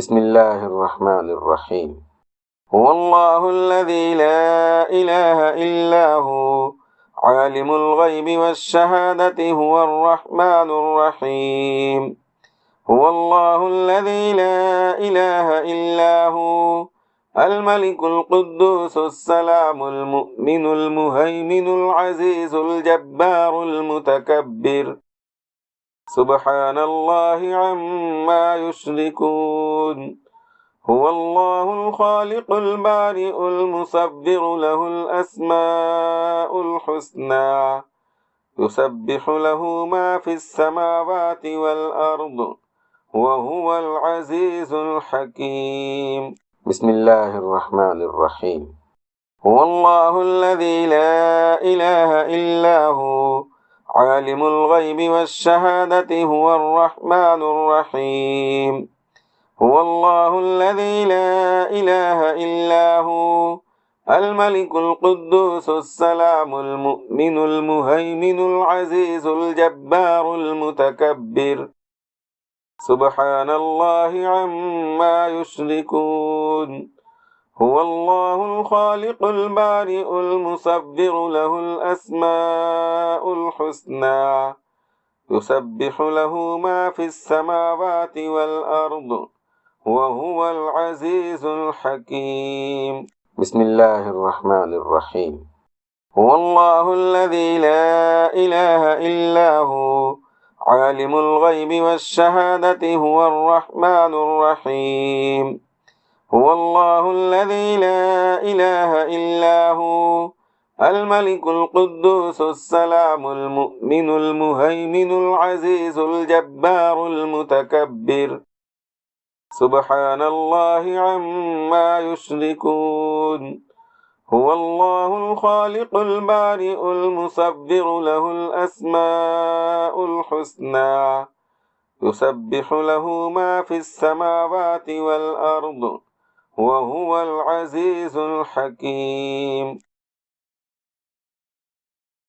بسم الله الرحمن الرحيم. هو الله الذي لا إله إلا هو عالم الغيب والشهادة هو الرحمن الرحيم. هو الله الذي لا إله إلا هو الملك القدوس السلام المؤمن المهيمن العزيز الجبار المتكبر سبحان الله عما يشركون. هو الله الخالق البارئ المصور له الأسماء الحسنى يسبح له ما في السماوات والأرض وهو العزيز الحكيم. بسم الله الرحمن الرحيم. هو الله الذي لا إله إلا هو عالم الغيب والشهادة هو الرحمن الرحيم. هو الله الذي لا إله إلا هو الملك القدوس السلام المؤمن المهيمن العزيز الجبار المتكبر سبحان الله عما يشركون. هو الله الخالق البارئ المصور له الأسماء الحسنى يسبح له ما في السماوات والأرض وهو العزيز الحكيم. بسم الله الرحمن الرحيم. هو الله الذي لا إله إلا هو عالم الغيب والشهادة هو الرحمن الرحيم. هو الله الذي لا إله إلا هو الملك القدوس السلام المؤمن المهيمن العزيز الجبار المتكبر سبحان الله عما يشركون. هو الله الخالق البارئ المصور له الأسماء الحسنى يسبح له ما في السماوات والأرض وهو العزيز الحكيم.